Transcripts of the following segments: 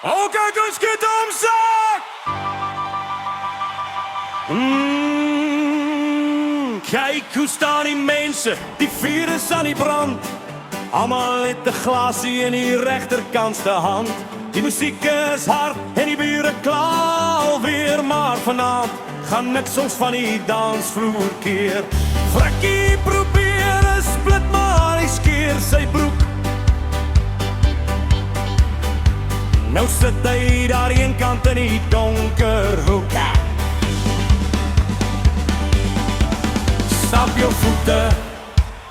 Oh, kijk eens, kid omzak! Kijk hoe staan die mensen, die vieren aan die brand. Allemaal in de glaasje in die rechterkantste hand. Die muziek is hard en die buren klaar weer. Maar vanavond gaan net soms van die dansvloer keer. Frekkie probeer een split maar eens keer sy broek. Nou sit hy daar een kant in die donker hoek. Stap jou voete,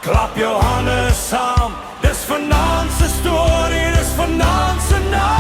klap jou hande saam. Dis vanaand se storie, dis vanaand se naam.